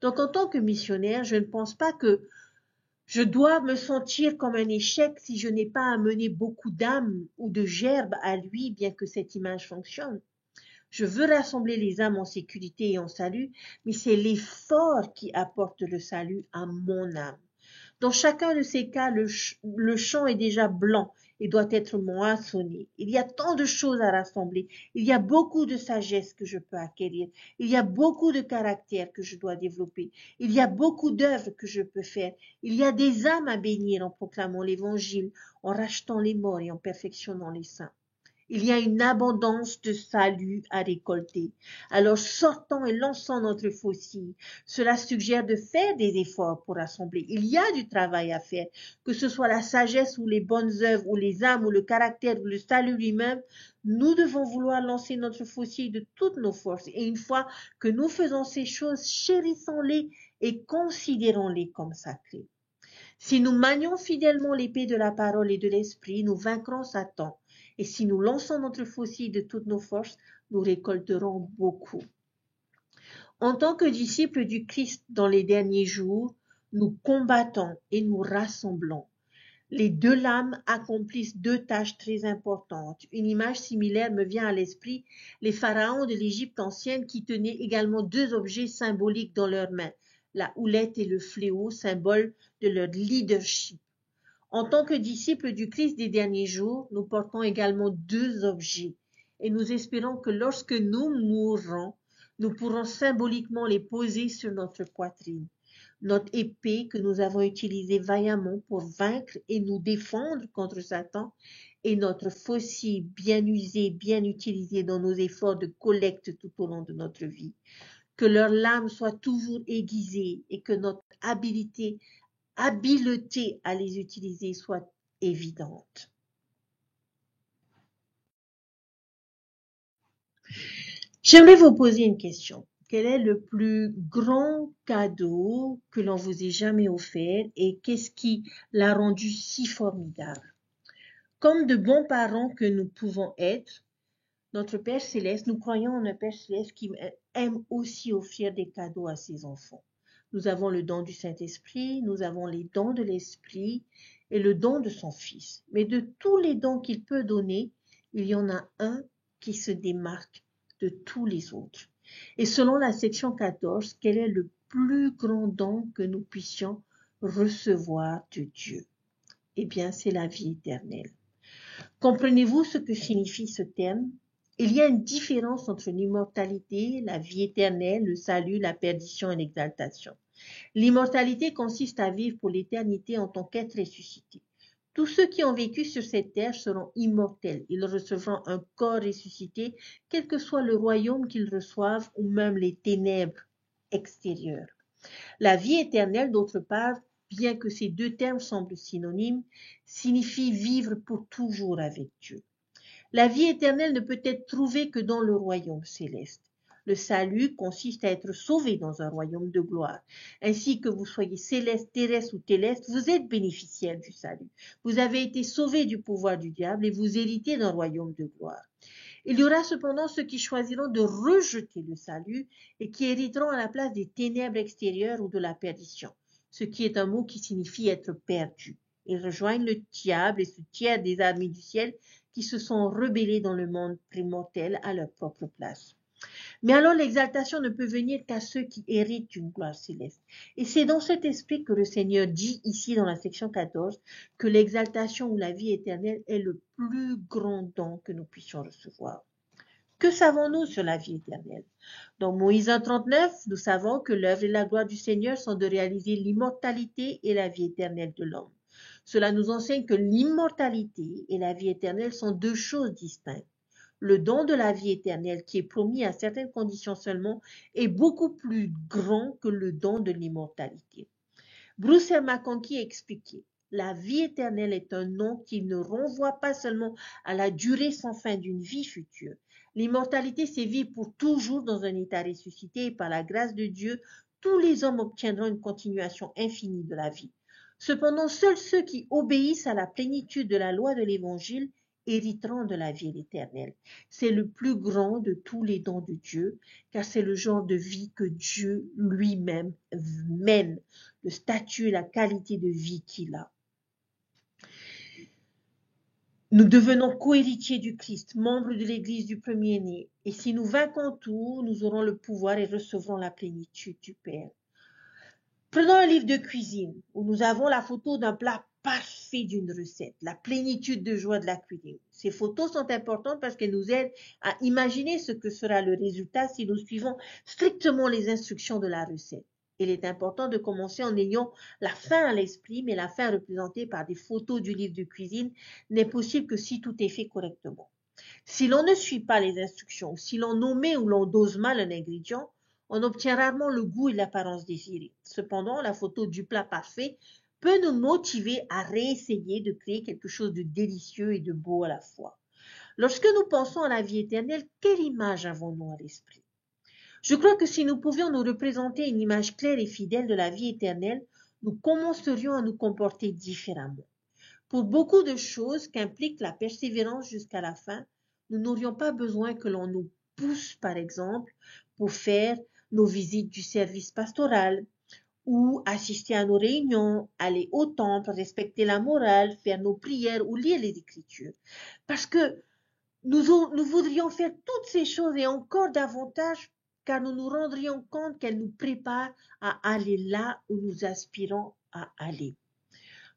Donc en tant que missionnaire, je ne pense pas que je dois me sentir comme un échec si je n'ai pas amené beaucoup d'âmes ou de gerbes à lui, bien que cette image fonctionne. Je veux rassembler les âmes en sécurité et en salut, mais c'est l'effort qui apporte le salut à mon âme. Dans chacun de ces cas, le champ est déjà blanc et doit être moissonné. Il y a tant de choses à rassembler. Il y a beaucoup de sagesse que je peux acquérir. Il y a beaucoup de caractère que je dois développer. Il y a beaucoup d'œuvres que je peux faire. Il y a des âmes à bénir en proclamant l'évangile, en rachetant les morts et en perfectionnant les saints. Il y a une abondance de salut à récolter. Alors sortons et lançons notre faucille. Cela suggère de faire des efforts pour rassembler. Il y a du travail à faire, que ce soit la sagesse ou les bonnes œuvres ou les âmes ou le caractère ou le salut lui-même. Nous devons vouloir lancer notre faucille de toutes nos forces. Et une fois que nous faisons ces choses, chérissons-les et considérons-les comme sacrées. Si nous manions fidèlement l'épée de la parole et de l'esprit, nous vaincrons Satan. Et si nous lançons notre faucille de toutes nos forces, nous récolterons beaucoup. En tant que disciples du Christ dans les derniers jours, nous combattons et nous rassemblons. Les deux lames accomplissent deux tâches très importantes. Une image similaire me vient à l'esprit, les pharaons de l'Égypte ancienne qui tenaient également deux objets symboliques dans leurs mains, la houlette et le fléau, symbole de leur leadership. En tant que disciples du Christ des derniers jours, nous portons également deux objets, et nous espérons que lorsque nous mourrons, nous pourrons symboliquement les poser sur notre poitrine. Notre épée que nous avons utilisée vaillamment pour vaincre et nous défendre contre Satan et notre faucille bien usée, bien utilisée dans nos efforts de collecte tout au long de notre vie. Que leur lame soit toujours aiguisée et que notre habileté à les utiliser soit évidente. J'aimerais vous poser une question. Quel est le plus grand cadeau que l'on vous ait jamais offert et qu'est-ce qui l'a rendu si formidable? Comme de bons parents que nous pouvons être, notre Père Céleste, nous croyons en un Père Céleste qui aime aussi offrir des cadeaux à ses enfants. Nous avons le don du Saint-Esprit, nous avons les dons de l'Esprit et le don de son Fils. Mais de tous les dons qu'il peut donner, il y en a un qui se démarque de tous les autres. Et selon la section 14, quel est le plus grand don que nous puissions recevoir de Dieu? Eh bien, c'est la vie éternelle. Comprenez-vous ce que signifie ce terme? Il y a une différence entre l'immortalité, la vie éternelle, le salut, la perdition et l'exaltation. L'immortalité consiste à vivre pour l'éternité en tant qu'être ressuscité. Tous ceux qui ont vécu sur cette terre seront immortels. Ils recevront un corps ressuscité, quel que soit le royaume qu'ils reçoivent ou même les ténèbres extérieures. La vie éternelle, d'autre part, bien que ces deux termes semblent synonymes, signifie vivre pour toujours avec Dieu. La vie éternelle ne peut être trouvée que dans le royaume céleste. Le salut consiste à être sauvé dans un royaume de gloire. Ainsi que vous soyez céleste, terrestre ou téleste, vous êtes bénéficiaire du salut. Vous avez été sauvé du pouvoir du diable et vous héritez d'un royaume de gloire. Il y aura cependant ceux qui choisiront de rejeter le salut et qui hériteront à la place des ténèbres extérieures ou de la perdition, ce qui est un mot qui signifie être perdu. Ils rejoignent le diable et ce tiers des armées du ciel qui se sont rebellés dans le monde prémortel à leur propre place. Mais alors l'exaltation ne peut venir qu'à ceux qui héritent d'une gloire céleste. Et c'est dans cet esprit que le Seigneur dit ici dans la section 14 que l'exaltation ou la vie éternelle est le plus grand don que nous puissions recevoir. Que savons-nous sur la vie éternelle? Dans Moïse 1,39, nous savons que l'œuvre et la gloire du Seigneur sont de réaliser l'immortalité et la vie éternelle de l'homme. Cela nous enseigne que l'immortalité et la vie éternelle sont deux choses distinctes. Le don de la vie éternelle, qui est promis à certaines conditions seulement, est beaucoup plus grand que le don de l'immortalité. Bruce R. McConkie a expliqué: la vie éternelle est un nom qui ne renvoie pas seulement à la durée sans fin d'une vie future. L'immortalité, c'est vivre pour toujours dans un état ressuscité et par la grâce de Dieu, tous les hommes obtiendront une continuation infinie de la vie. Cependant, seuls ceux qui obéissent à la plénitude de la loi de l'Évangile hériteront de la vie éternelle. C'est le plus grand de tous les dons de Dieu, car c'est le genre de vie que Dieu lui-même mène, le statut et la qualité de vie qu'il a. Nous devenons co-héritiers du Christ, membres de l'Église du premier-né, et si nous vainquons tout, nous aurons le pouvoir et recevrons la plénitude du Père. Prenons un livre de cuisine où nous avons la photo d'un plat parfait d'une recette, la plénitude de joie de la cuisine. Ces photos sont importantes parce qu'elles nous aident à imaginer ce que sera le résultat si nous suivons strictement les instructions de la recette. Il est important de commencer en ayant la fin à l'esprit, mais la fin représentée par des photos du livre de cuisine n'est possible que si tout est fait correctement. Si l'on ne suit pas les instructions, si l'on omet ou l'on dose mal un ingrédient, on obtient rarement le goût et l'apparence désirée. Cependant, la photo du plat parfait peut nous motiver à réessayer de créer quelque chose de délicieux et de beau à la fois. Lorsque nous pensons à la vie éternelle, quelle image avons-nous à l'esprit? Je crois que si nous pouvions nous représenter une image claire et fidèle de la vie éternelle, nous commencerions à nous comporter différemment. Pour beaucoup de choses qu'implique la persévérance jusqu'à la fin, nous n'aurions pas besoin que l'on nous pousse, par exemple, pour faire nos visites du service pastoral ou assister à nos réunions, aller au temple, respecter la morale, faire nos prières ou lire les Écritures. Parce que nous voudrions faire toutes ces choses et encore davantage, car nous nous rendrions compte qu'elles nous préparent à aller là où nous aspirons à aller.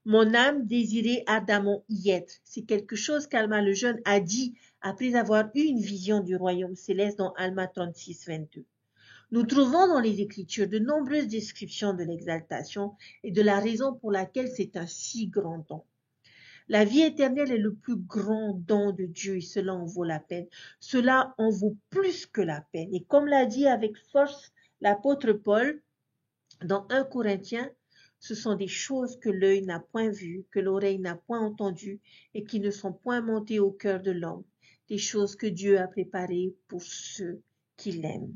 Mon âme désirait ardemment y être. C'est quelque chose qu'Alma le jeune a dit après avoir eu une vision du royaume céleste dans Alma 36, 22. Nous trouvons dans les Écritures de nombreuses descriptions de l'exaltation et de la raison pour laquelle c'est un si grand don. La vie éternelle est le plus grand don de Dieu et cela en vaut la peine. Cela en vaut plus que la peine. Et comme l'a dit avec force l'apôtre Paul dans 1 Corinthiens, ce sont des choses que l'œil n'a point vues, que l'oreille n'a point entendues et qui ne sont point montées au cœur de l'homme, des choses que Dieu a préparées pour ceux qui l'aiment.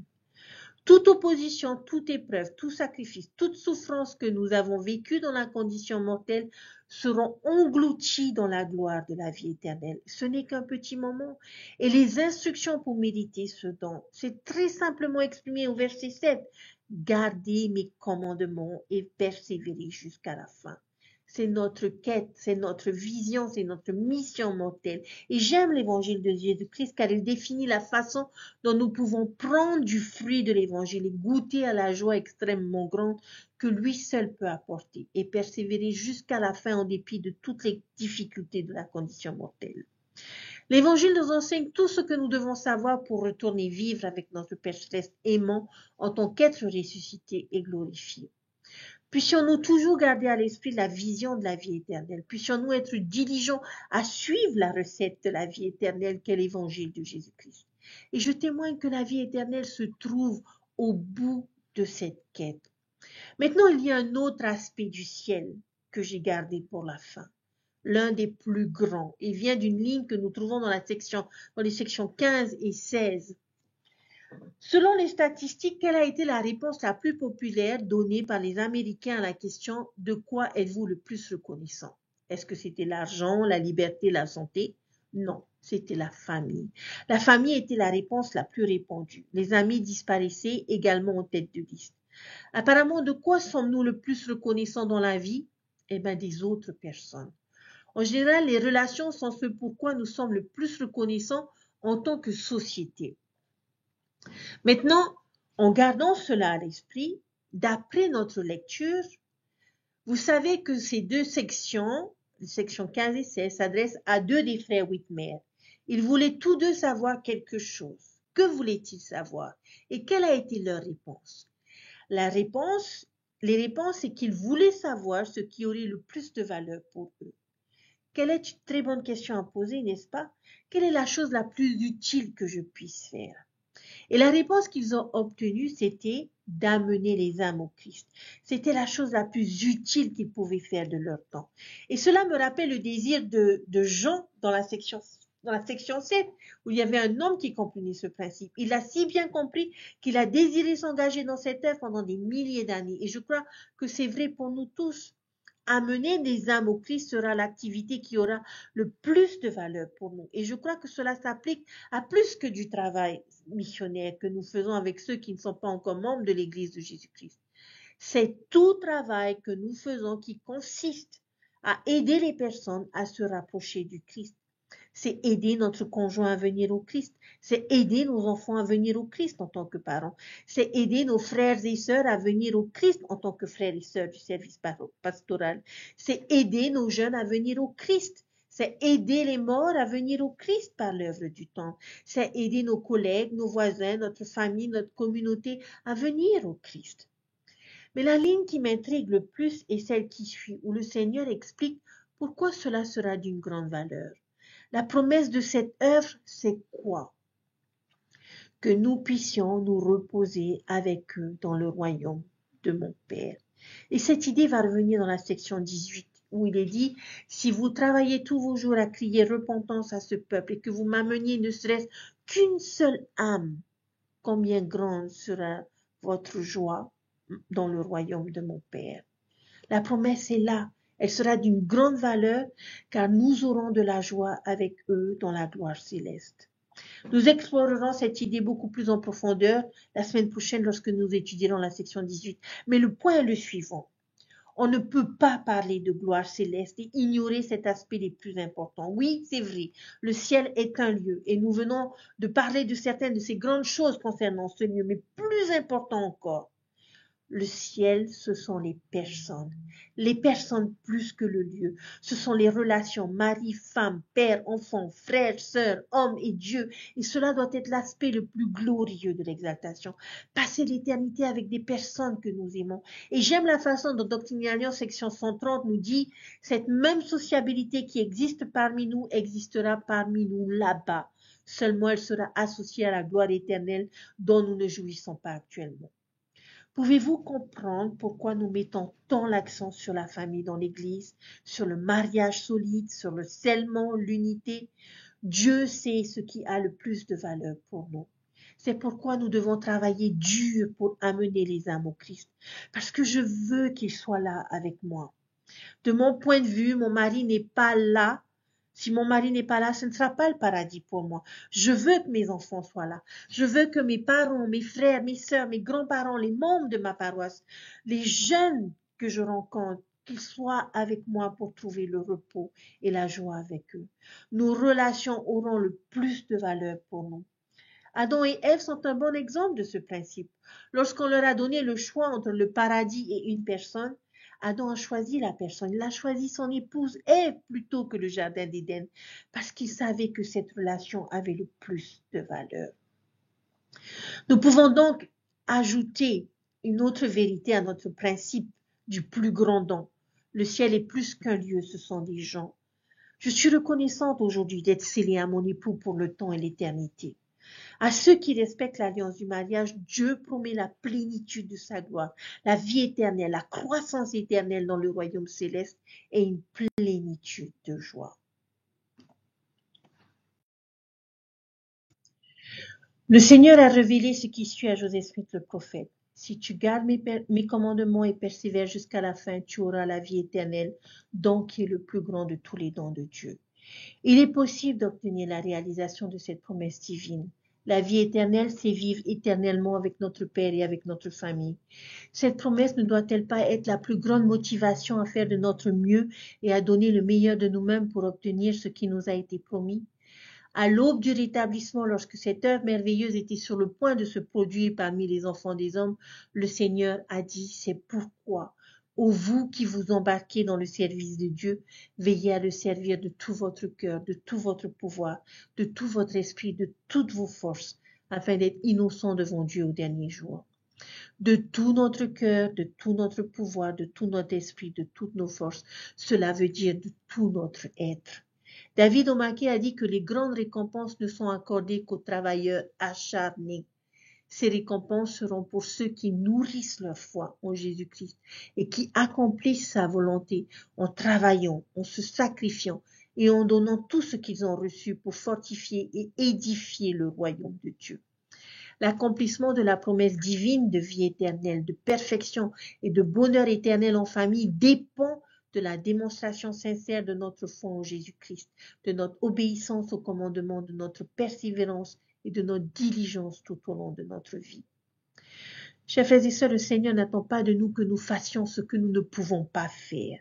Toute opposition, toute épreuve, tout sacrifice, toute souffrance que nous avons vécue dans la condition mortelle seront engloutis dans la gloire de la vie éternelle. Ce n'est qu'un petit moment. Et les instructions pour méditer ce don, c'est très simplement exprimé au verset 7. Gardez mes commandements et persévérez jusqu'à la fin. C'est notre quête, c'est notre vision, c'est notre mission mortelle. Et j'aime l'évangile de Jésus-Christ car il définit la façon dont nous pouvons prendre du fruit de l'évangile et goûter à la joie extrêmement grande que lui seul peut apporter et persévérer jusqu'à la fin en dépit de toutes les difficultés de la condition mortelle. L'évangile nous enseigne tout ce que nous devons savoir pour retourner vivre avec notre Père céleste aimant en tant qu'être ressuscité et glorifié. Puissions-nous toujours garder à l'esprit la vision de la vie éternelle. Puissions-nous être diligents à suivre la recette de la vie éternelle qu'est l'évangile de Jésus-Christ. Et je témoigne que la vie éternelle se trouve au bout de cette quête. Maintenant, il y a un autre aspect du ciel que j'ai gardé pour la fin. L'un des plus grands. Il vient d'une ligne que nous trouvons dans les sections 15 et 16. Selon les statistiques, quelle a été la réponse la plus populaire donnée par les Américains à la question « De quoi êtes-vous le plus reconnaissant ?» Est-ce que c'était l'argent, la liberté, la santé? Non, c'était la famille. La famille était la réponse la plus répandue. Les amis disparaissaient également en tête de liste. Apparemment, de quoi sommes-nous le plus reconnaissants dans la vie? Eh bien, des autres personnes. En général, les relations sont ce pourquoi nous sommes le plus reconnaissants en tant que société. Maintenant, en gardant cela à l'esprit, d'après notre lecture, vous savez que ces deux sections, les sections 15 et 16, s'adressent à deux des frères Whitmer. Ils voulaient tous deux savoir quelque chose. Que voulaient-ils savoir? Et quelle a été leur réponse? Les réponses, c'est qu'ils voulaient savoir ce qui aurait le plus de valeur pour eux. Quelle est une très bonne question à poser, n'est-ce pas? Quelle est la chose la plus utile que je puisse faire? Et la réponse qu'ils ont obtenue, c'était d'amener les âmes au Christ. C'était la chose la plus utile qu'ils pouvaient faire de leur temps. Et cela me rappelle le désir de Jean dans la section 7, où il y avait un homme qui comprenait ce principe. Il a si bien compris qu'il a désiré s'engager dans cette œuvre pendant des milliers d'années. Et je crois que c'est vrai pour nous tous. Amener des âmes au Christ sera l'activité qui aura le plus de valeur pour nous. Et je crois que cela s'applique à plus que du travail missionnaire que nous faisons avec ceux qui ne sont pas encore membres de l'Église de Jésus-Christ. C'est tout travail que nous faisons qui consiste à aider les personnes à se rapprocher du Christ. C'est aider notre conjoint à venir au Christ. C'est aider nos enfants à venir au Christ en tant que parents. C'est aider nos frères et sœurs à venir au Christ en tant que frères et sœurs du service pastoral. C'est aider nos jeunes à venir au Christ. C'est aider les morts à venir au Christ par l'œuvre du temps. C'est aider nos collègues, nos voisins, notre famille, notre communauté à venir au Christ. Mais la ligne qui m'intrigue le plus est celle qui suit, où le Seigneur explique pourquoi cela sera d'une grande valeur. La promesse de cette œuvre, c'est quoi? Que nous puissions nous reposer avec eux dans le royaume de mon Père. Et cette idée va revenir dans la section 18, où il est dit, si vous travaillez tous vos jours à crier repentance à ce peuple et que vous m'ameniez ne serait-ce qu'une seule âme, combien grande sera votre joie dans le royaume de mon Père. La promesse est là. Elle sera d'une grande valeur car nous aurons de la joie avec eux dans la gloire céleste. Nous explorerons cette idée beaucoup plus en profondeur la semaine prochaine lorsque nous étudierons la section 18. Mais le point est le suivant. On ne peut pas parler de gloire céleste et ignorer cet aspect les plus importants. Oui, c'est vrai, le ciel est un lieu et nous venons de parler de certaines de ces grandes choses concernant ce lieu, mais plus important encore, Le ciel, ce sont les personnes plus que le lieu. Ce sont les relations mari, femme, père, enfant, frère, sœur, homme et Dieu. Et cela doit être l'aspect le plus glorieux de l'exaltation. Passer l'éternité avec des personnes que nous aimons. Et j'aime la façon dont Doctrine et Alliance, section 130, nous dit cette même sociabilité qui existe parmi nous existera parmi nous là-bas. Seulement, elle sera associée à la gloire éternelle dont nous ne jouissons pas actuellement. Pouvez-vous comprendre pourquoi nous mettons tant l'accent sur la famille dans l'Église, sur le mariage solide, sur le scellement, l'unité? Dieu sait ce qui a le plus de valeur pour nous. C'est pourquoi nous devons travailler dur pour amener les âmes au Christ, parce que je veux qu'il soit là avec moi. De mon point de vue, mon mari n'est pas là. Si mon mari n'est pas là, ce ne sera pas le paradis pour moi. Je veux que mes enfants soient là. Je veux que mes parents, mes frères, mes sœurs, mes grands-parents, les membres de ma paroisse, les jeunes que je rencontre, qu'ils soient avec moi pour trouver le repos et la joie avec eux. Nos relations auront le plus de valeur pour nous. Adam et Ève sont un bon exemple de ce principe. Lorsqu'on leur a donné le choix entre le paradis et une personne, Adam a choisi la personne. Il a choisi son épouse Ève plutôt que le jardin d'Éden parce qu'il savait que cette relation avait le plus de valeur. Nous pouvons donc ajouter une autre vérité à notre principe du plus grand don. Le ciel est plus qu'un lieu, ce sont des gens. Je suis reconnaissante aujourd'hui d'être scellée à mon époux pour le temps et l'éternité. À ceux qui respectent l'alliance du mariage, Dieu promet la plénitude de sa gloire, la vie éternelle, la croissance éternelle dans le royaume céleste et une plénitude de joie. Le Seigneur a révélé ce qui suit à Joseph Smith le prophète. Si tu gardes mes commandements et persévères jusqu'à la fin, tu auras la vie éternelle, don qui est le plus grand de tous les dons de Dieu. Il est possible d'obtenir la réalisation de cette promesse divine. La vie éternelle, c'est vivre éternellement avec notre Père et avec notre famille. Cette promesse ne doit-elle pas être la plus grande motivation à faire de notre mieux et à donner le meilleur de nous-mêmes pour obtenir ce qui nous a été promis? À l'aube du rétablissement, lorsque cette œuvre merveilleuse était sur le point de se produire parmi les enfants des hommes, le Seigneur a dit, c'est pourquoi, ô vous qui vous embarquez dans le service de Dieu, veillez à le servir de tout votre cœur, de tout votre pouvoir, de tout votre esprit, de toutes vos forces, afin d'être innocents devant Dieu au dernier jour. De tout notre cœur, de tout notre pouvoir, de tout notre esprit, de toutes nos forces, cela veut dire de tout notre être. David Omake a dit que les grandes récompenses ne sont accordées qu'aux travailleurs acharnés. Ces récompenses seront pour ceux qui nourrissent leur foi en Jésus-Christ et qui accomplissent sa volonté en travaillant, en se sacrifiant et en donnant tout ce qu'ils ont reçu pour fortifier et édifier le royaume de Dieu. L'accomplissement de la promesse divine de vie éternelle, de perfection et de bonheur éternel en famille dépend de la démonstration sincère de notre foi en Jésus-Christ, de notre obéissance au commandement, de notre persévérance et de notre diligence tout au long de notre vie. Chers frères et sœurs, le Seigneur n'attend pas de nous que nous fassions ce que nous ne pouvons pas faire.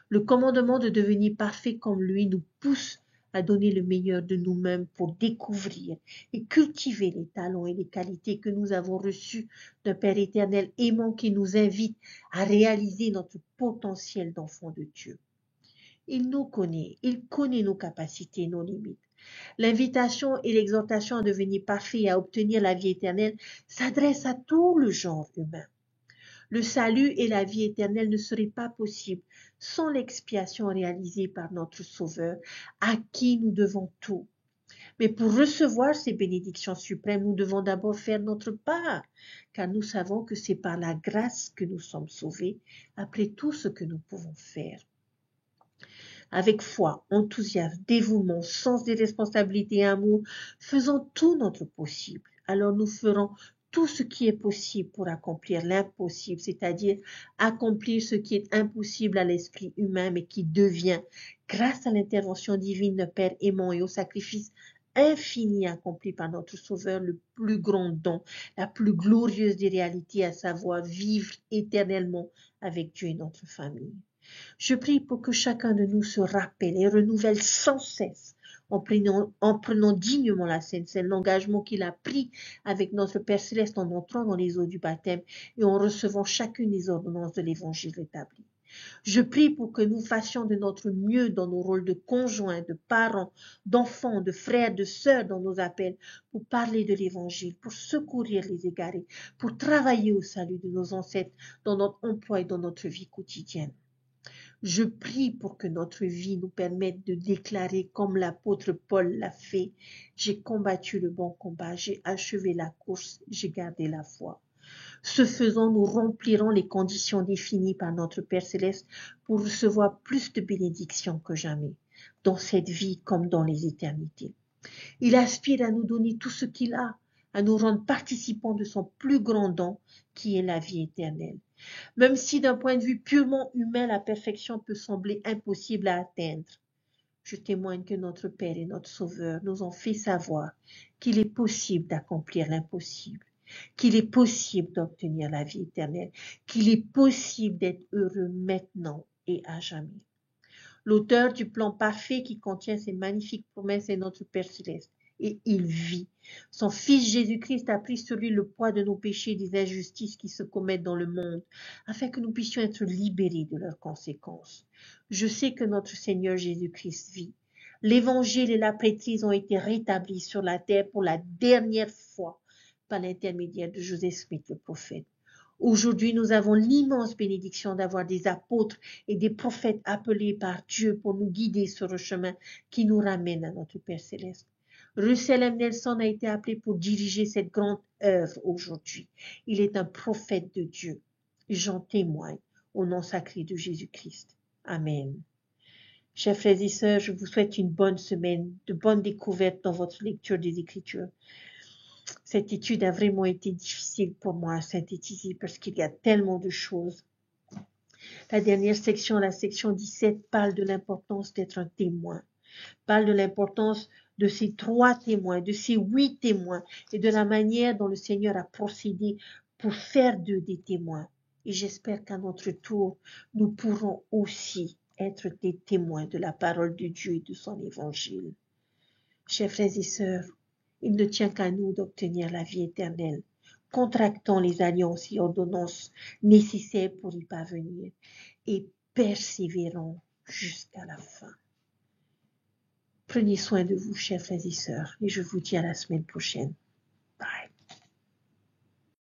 Le commandement de devenir parfait comme lui nous pousse à donner le meilleur de nous-mêmes pour découvrir et cultiver les talents et les qualités que nous avons reçus d'un Père éternel aimant qui nous invite à réaliser notre potentiel d'enfant de Dieu. Il nous connaît, il connaît nos capacités et nos limites. L'invitation et l'exhortation à devenir parfait et à obtenir la vie éternelle s'adressent à tout le genre humain. Le salut et la vie éternelle ne seraient pas possibles sans l'expiation réalisée par notre Sauveur, à qui nous devons tout. Mais pour recevoir ces bénédictions suprêmes, nous devons d'abord faire notre part, car nous savons que c'est par la grâce que nous sommes sauvés, après tout ce que nous pouvons faire. Avec foi, enthousiasme, dévouement, sens des responsabilités et amour, faisons tout notre possible. Alors nous ferons tout ce qui est possible pour accomplir l'impossible, c'est-à-dire accomplir ce qui est impossible à l'esprit humain, mais qui devient, grâce à l'intervention divine de Père aimant et au sacrifice infini accompli par notre Sauveur, le plus grand don, la plus glorieuse des réalités, à savoir vivre éternellement avec Dieu et notre famille. Je prie pour que chacun de nous se rappelle et renouvelle sans cesse en prenant dignement la Sainte Seine, l'engagement qu'il a pris avec notre Père Céleste en entrant dans les eaux du baptême et en recevant chacune des ordonnances de l'Évangile rétabli. Je prie pour que nous fassions de notre mieux dans nos rôles de conjoints, de parents, d'enfants, de frères, de sœurs dans nos appels, pour parler de l'Évangile, pour secourir les égarés, pour travailler au salut de nos ancêtres dans notre emploi et dans notre vie quotidienne. Je prie pour que notre vie nous permette de déclarer comme l'apôtre Paul l'a fait, j'ai combattu le bon combat, j'ai achevé la course, j'ai gardé la foi. Ce faisant, nous remplirons les conditions définies par notre Père Céleste pour recevoir plus de bénédictions que jamais, dans cette vie comme dans les éternités. Il aspire à nous donner tout ce qu'il a, à nous rendre participants de son plus grand don, qui est la vie éternelle. Même si d'un point de vue purement humain, la perfection peut sembler impossible à atteindre, je témoigne que notre Père et notre Sauveur nous ont fait savoir qu'il est possible d'accomplir l'impossible, qu'il est possible d'obtenir la vie éternelle, qu'il est possible d'être heureux maintenant et à jamais. L'auteur du plan parfait qui contient ces magnifiques promesses est notre Père Céleste, et il vit. Son Fils Jésus-Christ a pris sur lui le poids de nos péchés et des injustices qui se commettent dans le monde, afin que nous puissions être libérés de leurs conséquences. Je sais que notre Seigneur Jésus-Christ vit. L'Évangile et la prêtrise ont été rétablis sur la terre pour la dernière fois par l'intermédiaire de Joseph Smith le prophète. Aujourd'hui, nous avons l'immense bénédiction d'avoir des apôtres et des prophètes appelés par Dieu pour nous guider sur le chemin qui nous ramène à notre Père Céleste. Russell M. Nelson a été appelé pour diriger cette grande œuvre aujourd'hui. Il est un prophète de Dieu. J'en témoigne au nom sacré de Jésus-Christ. Amen. Chers frères et sœurs, je vous souhaite une bonne semaine, de bonnes découvertes dans votre lecture des Écritures. Cette étude a vraiment été difficile pour moi à synthétiser parce qu'il y a tellement de choses. La dernière section, la section 17, parle de l'importance d'être un témoin, parle de l'importance de ces 3 témoins, de ces 8 témoins et de la manière dont le Seigneur a procédé pour faire d'eux des témoins. Et j'espère qu'à notre tour, nous pourrons aussi être des témoins de la parole de Dieu et de son évangile. Chers frères et sœurs, il ne tient qu'à nous d'obtenir la vie éternelle. Contractons les alliances et ordonnances nécessaires pour y parvenir et persévérons jusqu'à la fin. Prenez soin de vous, chers frères et sœurs, et je vous dis à la semaine prochaine.